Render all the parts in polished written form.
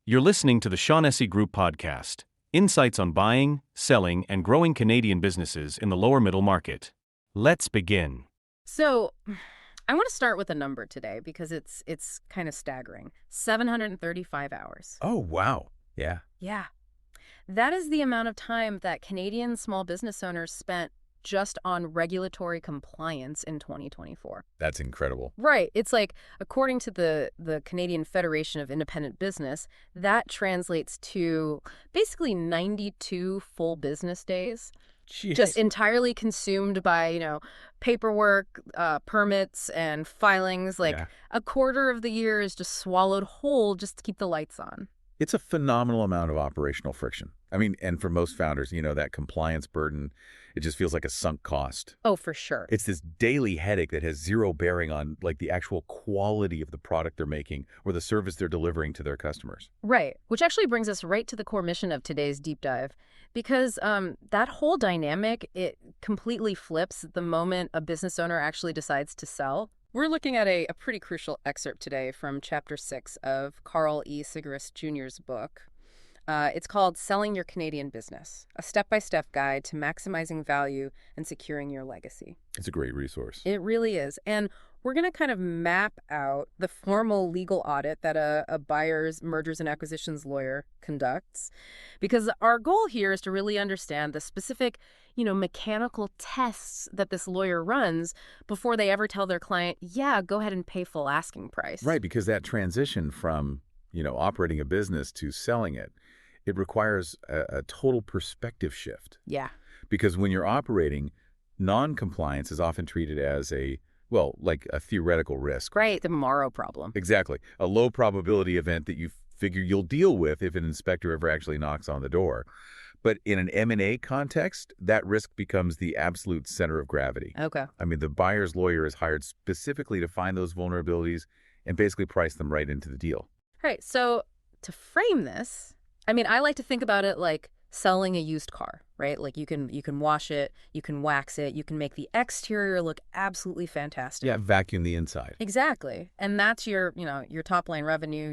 You're listening to the Shaughnessy Group Podcast, insights on buying, selling, and growing Canadian businesses in the lower middle market. Let's begin. So, I want to start with a number today because it's kind of staggering. 735 hours. Oh, wow. Yeah. Yeah. That is the amount of time that Canadian small business owners spent just on regulatory compliance in 2024. That's incredible. Right. It's like, according to the Canadian Federation of Independent Business, that translates to basically 92 full business days. Jeez. Just entirely consumed by, paperwork, permits, and filings. A quarter of the year is just swallowed whole just to keep the lights on. It's a phenomenal amount of operational friction. I mean, and for most founders, that compliance burden, it just feels like a sunk cost. Oh, for sure. It's this daily headache that has zero bearing on the actual quality of the product they're making or the service they're delivering to their customers. Right. Which actually brings us right to the core mission of today's deep dive. Because that whole dynamic, it completely flips the moment a business owner actually decides to sell. We're looking at a pretty crucial excerpt today from Chapter 6 of Carl E. Sigrist Jr.'s book. It's called Selling Your Canadian Business, a step-by-step guide to maximizing value and securing your legacy. It's a great resource. It really is. And we're going to kind of map out the formal legal audit that a buyer's mergers and acquisitions lawyer conducts, because our goal here is to really understand the specific, mechanical tests that this lawyer runs before they ever tell their client, yeah, go ahead and pay full asking price. Right, because that transition from, operating a business to selling it, it requires a total perspective shift. Yeah. Because when you're operating, non-compliance is often treated as like a theoretical risk. Right, the Morrow problem. Exactly. A low probability event that you figure you'll deal with if an inspector ever actually knocks on the door. But in an M&A context, that risk becomes the absolute center of gravity. Okay. I mean, the buyer's lawyer is hired specifically to find those vulnerabilities and basically price them right into the deal. Right. So to frame this, I like to think about it like selling a used car, right? Like you can wash it, you can wax it, you can make the exterior look absolutely fantastic. Yeah, vacuum the inside. Exactly. And that's your top line revenue,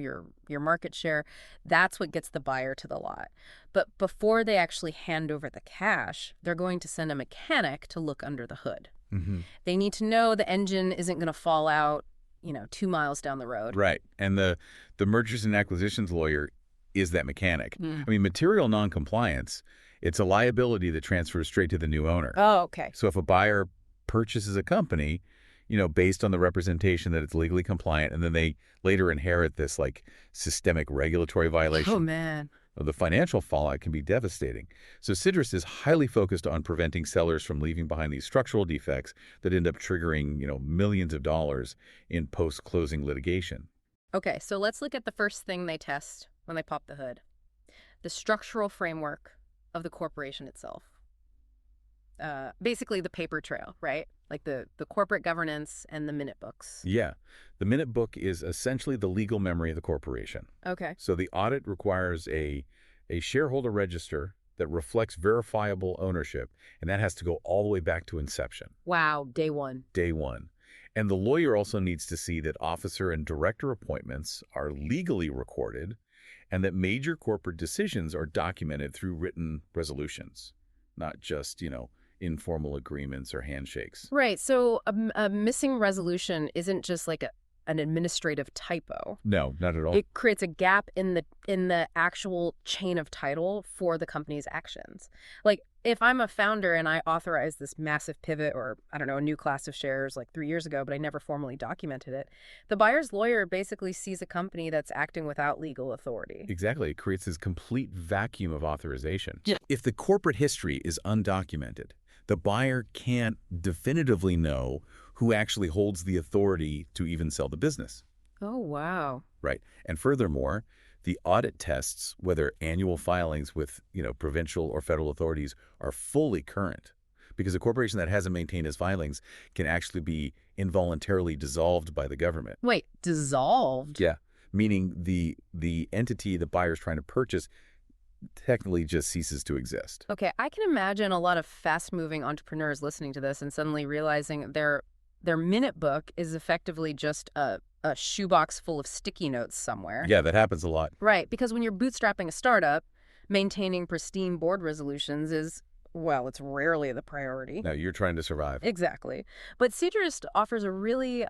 your market share. That's what gets the buyer to the lot. But before they actually hand over the cash, they're going to send a mechanic to look under the hood. Mm-hmm. They need to know the engine isn't going to fall out, 2 miles down the road. Right. And the mergers and acquisitions lawyer is that mechanic. Mm. I mean, material noncompliance, it's a liability that transfers straight to the new owner. Oh, okay. So if a buyer purchases a company, based on the representation that it's legally compliant, and then they later inherit this systemic regulatory violation. Oh, man. The financial fallout can be devastating. So Sigrist is highly focused on preventing sellers from leaving behind these structural defects that end up triggering, millions of dollars in post-closing litigation. Okay, so let's look at the first thing they test when they pop the hood. The structural framework of the corporation itself. Basically the paper trail, right? Like the corporate governance and the minute books. Yeah. The minute book is essentially the legal memory of the corporation. Okay. So the audit requires a shareholder register that reflects verifiable ownership, and that has to go all the way back to inception. Wow, day one. Day one. And the lawyer also needs to see that officer and director appointments are legally recorded and that major corporate decisions are documented through written resolutions, not just, informal agreements or handshakes. Right. So a missing resolution isn't just like an administrative typo. No, not at all. It creates a gap in the actual chain of title for the company's actions. Like if I'm a founder and I authorize this massive pivot or, I don't know, a new class of shares like 3 years ago, but I never formally documented it, the buyer's lawyer basically sees a company that's acting without legal authority. Exactly. It creates this complete vacuum of authorization. Yeah. If the corporate history is undocumented, the buyer can't definitively know who actually holds the authority to even sell the business. Oh, wow. Right. And furthermore, the audit tests whether annual filings with, provincial or federal authorities are fully current, because a corporation that hasn't maintained its filings can actually be involuntarily dissolved by the government. Wait, dissolved? Yeah, meaning the entity the buyer's trying to purchase technically just ceases to exist. Okay, I can imagine a lot of fast-moving entrepreneurs listening to this and suddenly realizing their minute book is effectively just a a shoebox full of sticky notes somewhere. Yeah, that happens a lot. Right, because when you're bootstrapping a startup, maintaining pristine board resolutions is, well, it's rarely the priority. No, you're trying to survive. Exactly. But Segerist offers a really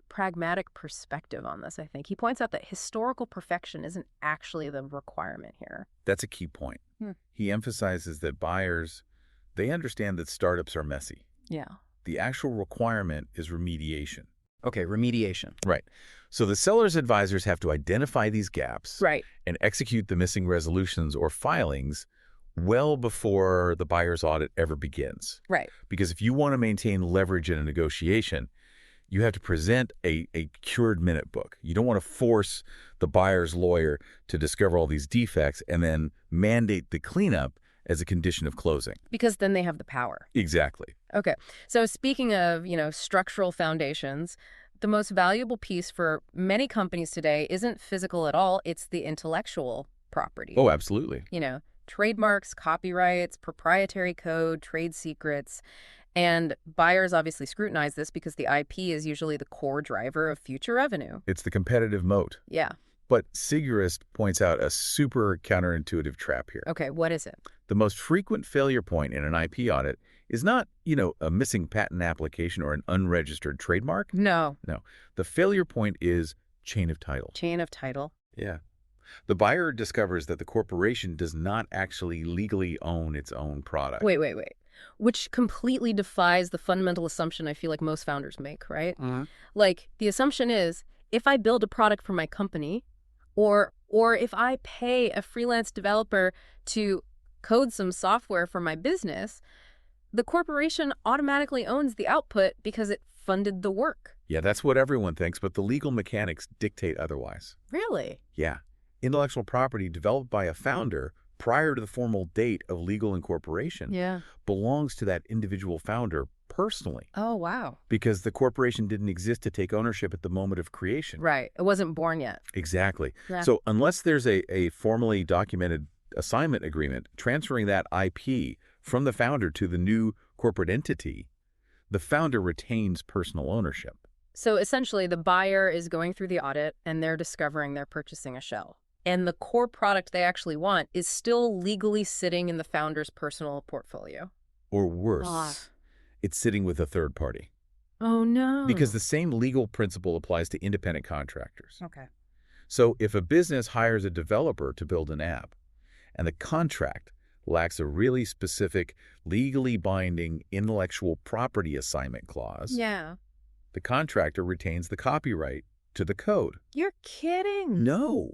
pragmatic perspective on this, I think. He points out that historical perfection isn't actually the requirement here. That's a key point. He emphasizes that buyers, they understand that startups are messy. Yeah. The actual requirement is remediation. Okay, remediation. Right. So the seller's advisors have to identify these gaps Right. and execute the missing resolutions or filings well before the buyer's audit ever begins. Right. Because if you want to maintain leverage in a negotiation, you have to present a cured minute book. You don't want to force the buyer's lawyer to discover all these defects and then mandate the cleanup as a condition of closing. Because then they have the power. Exactly. Okay. So speaking of, structural foundations, the most valuable piece for many companies today isn't physical at all. It's the intellectual property. Oh, absolutely. Trademarks, copyrights, proprietary code, trade secrets. And buyers obviously scrutinize this because the IP is usually the core driver of future revenue. It's the competitive moat. Yeah. But Segerist points out a super counterintuitive trap here. Okay, what is it? The most frequent failure point in an IP audit is not, a missing patent application or an unregistered trademark. No. No. The failure point is chain of title. Chain of title. Yeah. The buyer discovers that the corporation does not actually legally own its own product. Wait. Which completely defies the fundamental assumption I feel like most founders make, right? Like, the assumption is, if I build a product for my company, or if I pay a freelance developer to code some software for my business, the corporation automatically owns the output because it funded the work. Yeah, that's what everyone thinks, but the legal mechanics dictate otherwise. Really? Yeah. Intellectual property developed by a founder prior to the formal date of legal incorporation belongs to that individual founder personally. Oh, wow. Because the corporation didn't exist to take ownership at the moment of creation. Right. It wasn't born yet. Exactly. Yeah. So unless there's a formally documented assignment agreement transferring that IP from the founder to the new corporate entity, the founder retains personal ownership. So essentially, the buyer is going through the audit and they're discovering they're purchasing a shell. And the core product they actually want is still legally sitting in the founder's personal portfolio. Or worse, it's sitting with a third party. Oh, no. Because the same legal principle applies to independent contractors. Okay. So if a business hires a developer to build an app, and the contract lacks a really specific, legally binding intellectual property assignment clause, the contractor retains the copyright to the code. You're kidding. No.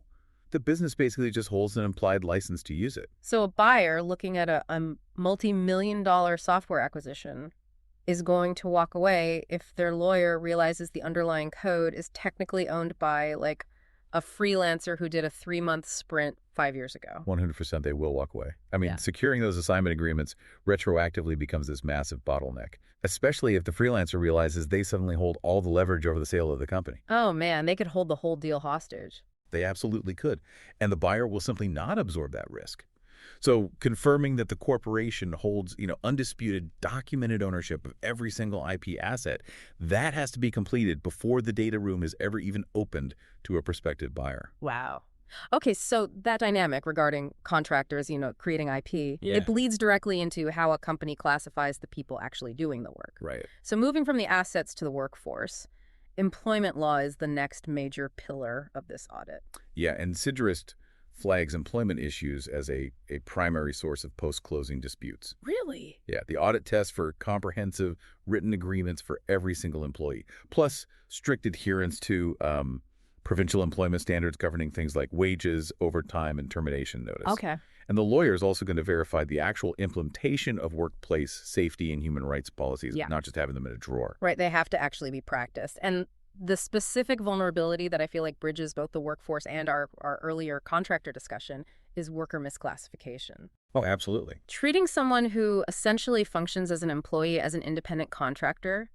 The business basically just holds an implied license to use it. So a buyer looking at a multi-million-dollar software acquisition is going to walk away if their lawyer realizes the underlying code is technically owned by, like, a freelancer who did a 3-month sprint 5 years ago. 100% they will walk away. I mean, securing those assignment agreements retroactively becomes this massive bottleneck, especially if the freelancer realizes they suddenly hold all the leverage over the sale of the company. Oh, man, they could hold the whole deal hostage. They absolutely could. And the buyer will simply not absorb that risk. So confirming that the corporation holds, undisputed, documented ownership of every single IP asset, that has to be completed before the data room is ever even opened to a prospective buyer. Wow. Okay, so that dynamic regarding contractors, creating IP, it bleeds directly into how a company classifies the people actually doing the work. Right. So moving from the assets to the workforce, employment law is the next major pillar of this audit. Yeah, and Segerist flags employment issues as a primary source of post-closing disputes. Really? Yeah, the audit tests for comprehensive written agreements for every single employee, plus strict adherence to provincial employment standards governing things like wages, overtime, and termination notice. Okay. And the lawyer is also going to verify the actual implementation of workplace safety and human rights policies, not just having them in a drawer. Right, they have to actually be practiced. And the specific vulnerability that I feel like bridges both the workforce and our earlier contractor discussion is worker misclassification. Oh, absolutely. Treating someone who essentially functions as an employee as an independent contractor,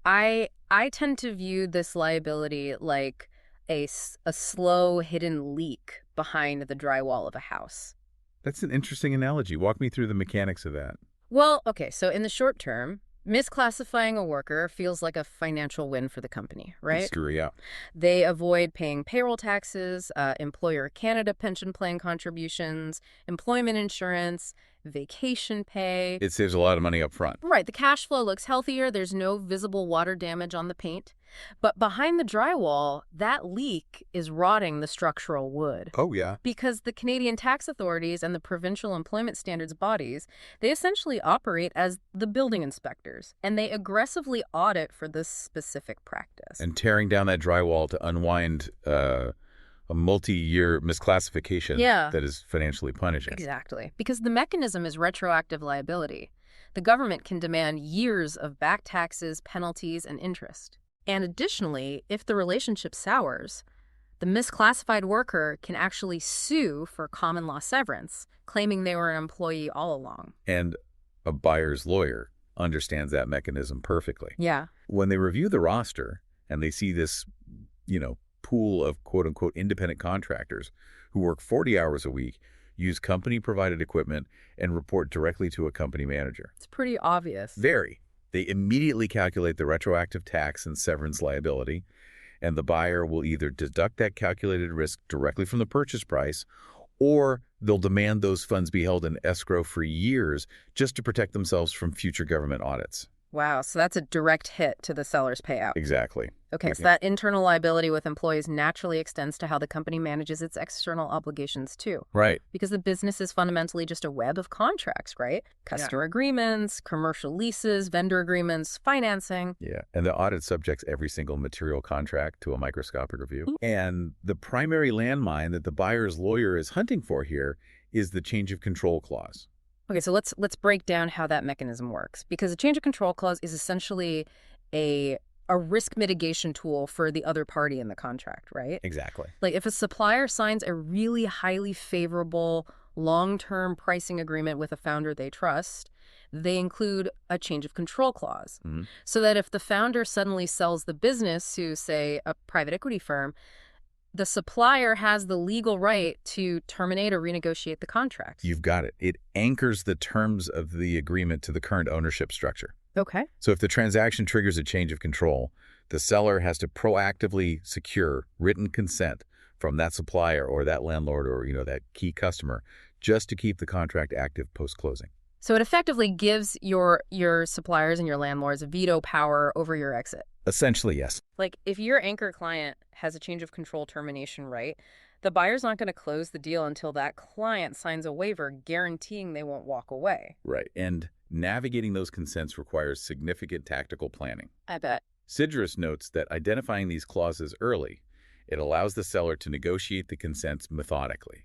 I tend to view this liability like a slow hidden leak behind the drywall of a house. That's an interesting analogy. Walk me through the mechanics of that. Well, okay, so in the short term, Misclassifying a worker feels like a financial win for the company, right? Screw you out. They avoid paying payroll taxes, employer Canada pension plan contributions, employment insurance, vacation pay. It saves a lot of money up front. Right, the cash flow looks healthier. There's no visible water damage on the paint. But behind the drywall, that leak is rotting the structural wood. Oh, yeah. Because the Canadian tax authorities and the provincial employment standards bodies, they essentially operate as the building inspectors, and they aggressively audit for this specific practice. And tearing down that drywall to unwind a multi-year misclassification that is financially punishing. Exactly. Because the mechanism is retroactive liability. The government can demand years of back taxes, penalties, and interest. And additionally, if the relationship sours, the misclassified worker can actually sue for common law severance, claiming they were an employee all along. And a buyer's lawyer understands that mechanism perfectly. Yeah. When they review the roster and they see this, pool of quote-unquote independent contractors who work 40 hours a week, use company-provided equipment, and report directly to a company manager. It's pretty obvious. Very. They immediately calculate the retroactive tax and severance liability, and the buyer will either deduct that calculated risk directly from the purchase price, or they'll demand those funds be held in escrow for years just to protect themselves from future government audits. Wow, so that's a direct hit to the seller's payout. Exactly. Okay, so that internal liability with employees naturally extends to how the company manages its external obligations too. Right. Because the business is fundamentally just a web of contracts, right? Customer agreements, commercial leases, vendor agreements, financing. Yeah, and the audit subjects every single material contract to a microscopic review. And the primary landmine that the buyer's lawyer is hunting for here is the change of control clause. Okay, so let's break down how that mechanism works. Because a change of control clause is essentially a risk mitigation tool for the other party in the contract, right? Exactly. Like if a supplier signs a really highly favorable long-term pricing agreement with a founder they trust, they include a change of control clause. Mm-hmm. So that if the founder suddenly sells the business to, say, a private equity firm, the supplier has the legal right to terminate or renegotiate the contract. You've got it. It anchors the terms of the agreement to the current ownership structure. Okay. So if the transaction triggers a change of control, the seller has to proactively secure written consent from that supplier or that landlord or, that key customer just to keep the contract active post-closing. So it effectively gives your suppliers and your landlords veto power over your exit. Essentially, yes. Like if your anchor client has a change of control termination right, the buyer's not going to close the deal until that client signs a waiver guaranteeing they won't walk away. Right. And navigating those consents requires significant tactical planning. I bet. Sidgerus notes that identifying these clauses early, it allows the seller to negotiate the consents methodically,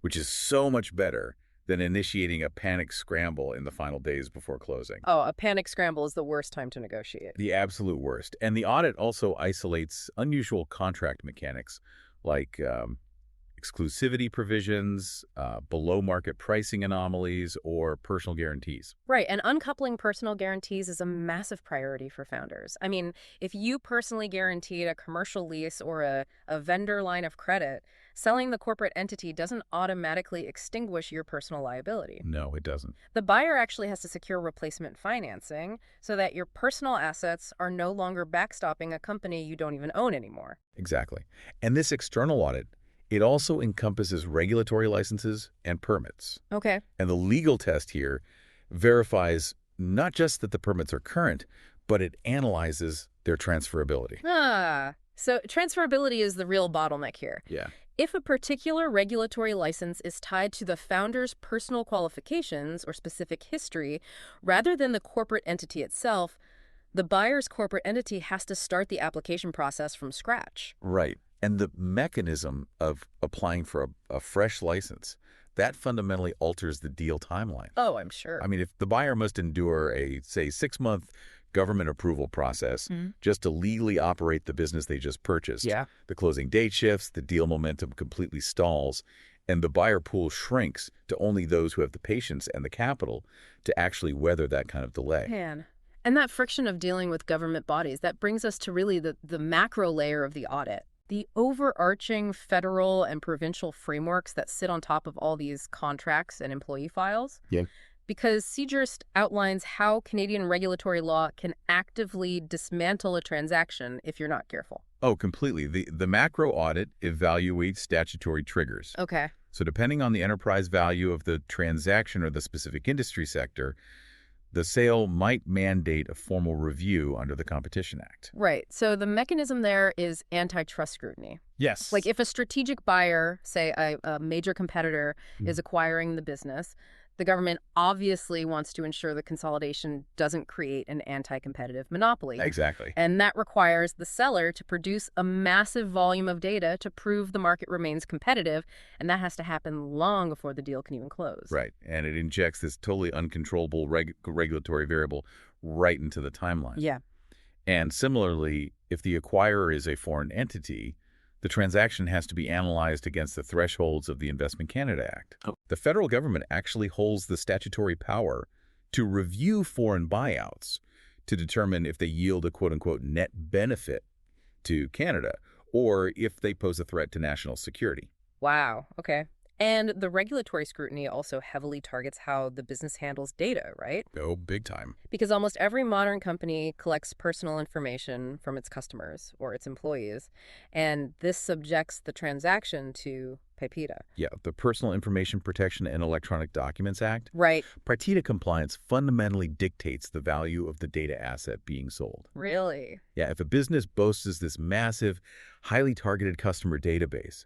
which is so much better than initiating a panic scramble in the final days before closing. Oh, a panic scramble is the worst time to negotiate. The absolute worst. And the audit also isolates unusual contract mechanics like exclusivity provisions, below-market pricing anomalies, or personal guarantees. Right, and uncoupling personal guarantees is a massive priority for founders. I mean, if you personally guaranteed a commercial lease or a vendor line of credit, selling the corporate entity doesn't automatically extinguish your personal liability. No, it doesn't. The buyer actually has to secure replacement financing so that your personal assets are no longer backstopping a company you don't even own anymore. Exactly. And this external audit, it also encompasses regulatory licenses and permits. Okay. And the legal test here verifies not just that the permits are current, but it analyzes their transferability. So transferability is the real bottleneck here. Yeah. If a particular regulatory license is tied to the founder's personal qualifications or specific history, rather than the corporate entity itself, the buyer's corporate entity has to start the application process from scratch. Right. And the mechanism of applying for a fresh license, that fundamentally alters the deal timeline. Oh, I'm sure. I mean, if the buyer must endure a, say, 6-month government approval process just to legally operate the business they just purchased, the closing date shifts, the deal momentum completely stalls, and the buyer pool shrinks to only those who have the patience and the capital to actually weather that kind of delay. Man. And that friction of dealing with government bodies, that brings us to really the macro layer of the audit. The overarching federal and provincial frameworks that sit on top of all these contracts and employee files. Yeah. because CJURIST outlines how Canadian regulatory law can actively dismantle a transaction if you're not careful. Oh, completely. The macro audit evaluates statutory triggers. Okay. So depending on the enterprise value of the transaction or the specific industry sector, the sale might mandate a formal review under the Competition Act. Right. So the mechanism there is antitrust scrutiny. Yes. Like if a strategic buyer, say a major competitor, is acquiring the business, the government obviously wants to ensure the consolidation doesn't create an anti-competitive monopoly. Exactly. And that requires the seller to produce a massive volume of data to prove the market remains competitive, and that has to happen long before the deal can even close. Right. And it injects this totally uncontrollable regulatory variable right into the timeline. Yeah. And similarly, if the acquirer is a foreign entity, the transaction has to be analyzed against the thresholds of the Investment Canada Act. The federal government actually holds the statutory power to review foreign buyouts to determine if they yield a quote-unquote net benefit to Canada or if they pose a threat to national security. Wow. Okay. And the regulatory scrutiny also heavily targets how the business handles data, right? Oh, big time. Because almost every modern company collects personal information from its customers or its employees, and this subjects the transaction to PIPEDA. Yeah, the Personal Information Protection and Electronic Documents Act. Right. PIPEDA compliance fundamentally dictates the value of the data asset being sold. Really? Yeah, if a business boasts this massive, highly targeted customer database,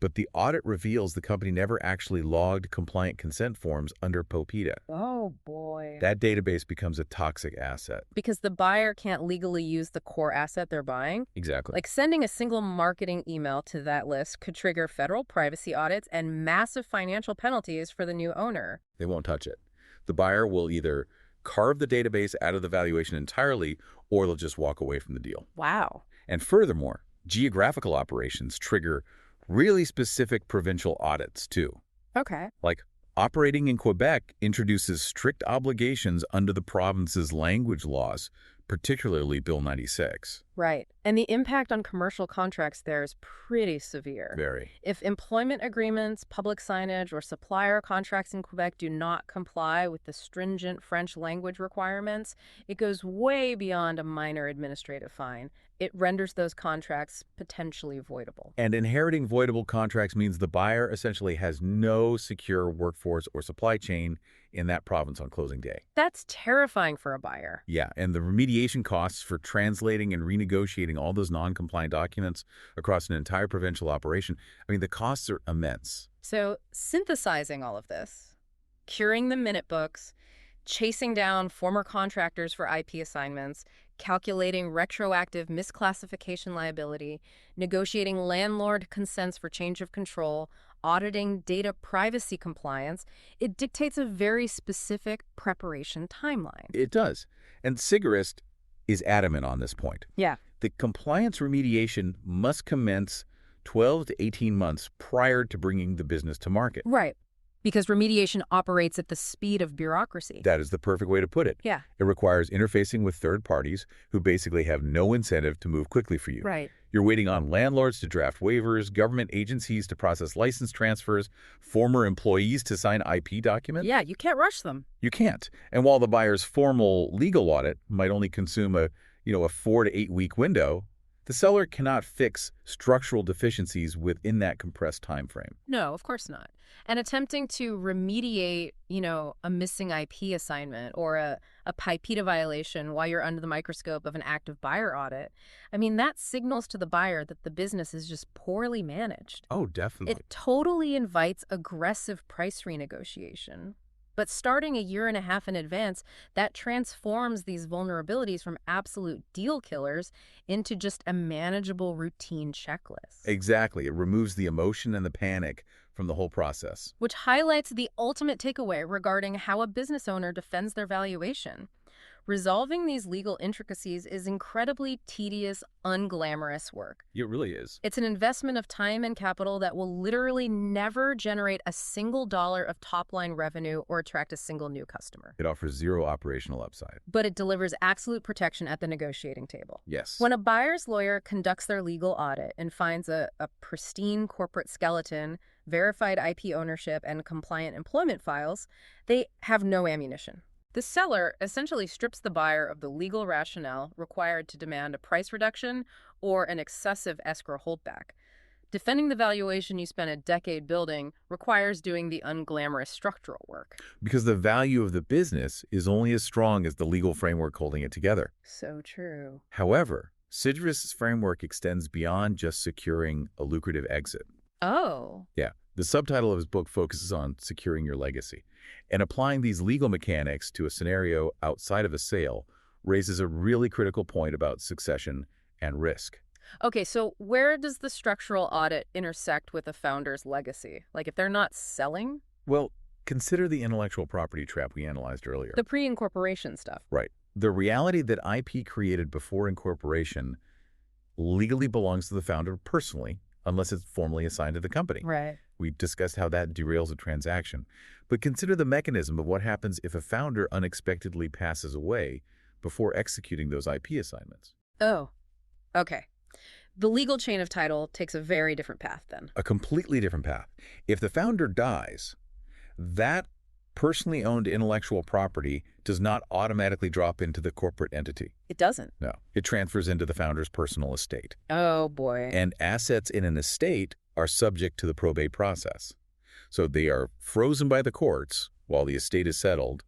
but the audit reveals the company never actually logged compliant consent forms under PIPEDA, Oh, boy. that database becomes a toxic asset. Because the buyer can't legally use the core asset they're buying. Exactly. Like sending a single marketing email to that list could trigger federal privacy audits and massive financial penalties for the new owner. They won't touch it. The buyer will either carve the database out of the valuation entirely, or they'll just walk away from the deal. Wow. And furthermore, geographical operations trigger really specific provincial audits, too. Okay. Like, operating in Quebec introduces strict obligations under the province's language laws, particularly Bill 96. Right. And the impact on commercial contracts there is pretty severe. Very. If employment agreements, public signage, or supplier contracts in Quebec do not comply with the stringent French language requirements, it goes way beyond a minor administrative fine. It renders those contracts potentially voidable. And inheriting voidable contracts means the buyer essentially has no secure workforce or supply chain in that province on closing day. That's terrifying for a buyer. Yeah, and the remediation costs for translating and renegotiating all those non-compliant documents across an entire provincial operation, I mean, the costs are immense. So synthesizing all of this, curing the minute books, chasing down former contractors for IP assignments, calculating retroactive misclassification liability, negotiating landlord consents for change of control, auditing data privacy compliance, it dictates a very specific preparation timeline. It does. And CJURIST is adamant on this point. Yeah. The compliance remediation must commence 12 to 18 months prior to bringing the business to market. Right. Because remediation operates at the speed of bureaucracy. That is the perfect way to put it. Yeah. It requires interfacing with third parties who basically have no incentive to move quickly for you. Right. You're waiting on landlords to draft waivers, government agencies to process license transfers, former employees to sign IP documents. Yeah, you can't rush them. You can't. And while the buyer's formal legal audit might only consume a 4 to 8 week window, the seller cannot fix structural deficiencies within that compressed time frame. No, of course not. And attempting to remediate, a missing IP assignment or a PIPEDA violation while you're under the microscope of an active buyer audit, I mean, that signals to the buyer that the business is just poorly managed. Oh, definitely. It totally invites aggressive price renegotiation. But starting a year and a half in advance, that transforms these vulnerabilities from absolute deal killers into just a manageable routine checklist. Exactly. It removes the emotion and the panic from the whole process. Which highlights the ultimate takeaway regarding how a business owner defends their valuation. Resolving these legal intricacies is incredibly tedious, unglamorous work. It really is. It's an investment of time and capital that will literally never generate a single dollar of top-line revenue or attract a single new customer. It offers zero operational upside. But it delivers absolute protection at the negotiating table. Yes. When a buyer's lawyer conducts their legal audit and finds a pristine corporate skeleton, verified IP ownership, and compliant employment files, they have no ammunition. The seller essentially strips the buyer of the legal rationale required to demand a price reduction or an excessive escrow holdback. Defending the valuation you spent a decade building requires doing the unglamorous structural work. Because the value of the business is only as strong as the legal framework holding it together. So true. However, Sidrus's framework extends beyond just securing a lucrative exit. Oh. Yeah, the subtitle of his book focuses on securing your legacy. And applying these legal mechanics to a scenario outside of a sale raises a really critical point about succession and risk. Okay, so where does the structural audit intersect with a founder's legacy? Like if they're not selling? Well, consider the intellectual property trap we analyzed earlier. The pre-incorporation stuff. Right. The reality that IP created before incorporation legally belongs to the founder personally, unless it's formally assigned to the company. Right. We discussed how that derails a transaction. But consider the mechanism of what happens if a founder unexpectedly passes away before executing those IP assignments. Oh, okay. The legal chain of title takes a very different path then. A completely different path. If the founder dies, that personally owned intellectual property does not automatically drop into the corporate entity. It doesn't. No. It transfers into the founder's personal estate. Oh, boy. And assets in an estate are subject to the probate process. So they are frozen by the courts while the estate is settled,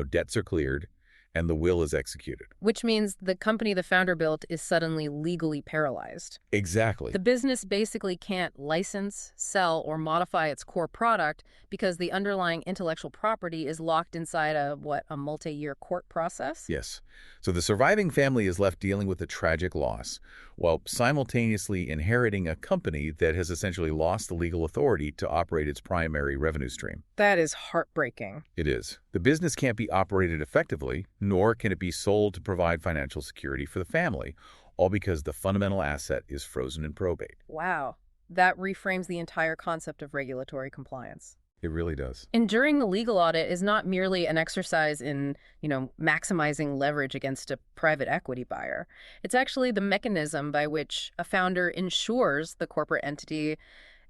debts are cleared, and the will is executed. Which means the company the founder built is suddenly legally paralyzed. Exactly. The business basically can't license, sell, or modify its core product because the underlying intellectual property is locked inside a multi-year court process? Yes. So the surviving family is left dealing with a tragic loss, while simultaneously inheriting a company that has essentially lost the legal authority to operate its primary revenue stream. That is heartbreaking. It is. The business can't be operated effectively, nor can it be sold to provide financial security for the family, all because the fundamental asset is frozen in probate. Wow. That reframes the entire concept of regulatory compliance. It really does. Enduring the legal audit is not merely an exercise in, maximizing leverage against a private equity buyer. It's actually the mechanism by which a founder ensures the corporate entity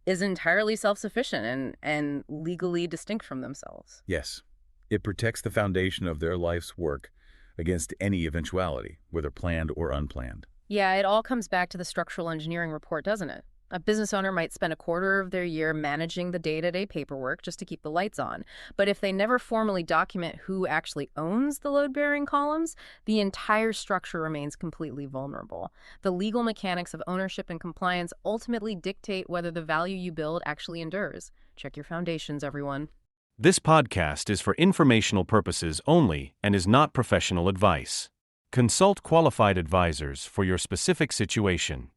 is entirely self-sufficient and legally distinct from themselves. Yes. It protects the foundation of their life's work against any eventuality, whether planned or unplanned. Yeah, it all comes back to the structural engineering report, doesn't it? A business owner might spend a quarter of their year managing the day-to-day paperwork just to keep the lights on. But if they never formally document who actually owns the load-bearing columns, the entire structure remains completely vulnerable. The legal mechanics of ownership and compliance ultimately dictate whether the value you build actually endures. Check your foundations, everyone. This podcast is for informational purposes only and is not professional advice. Consult qualified advisors for your specific situation.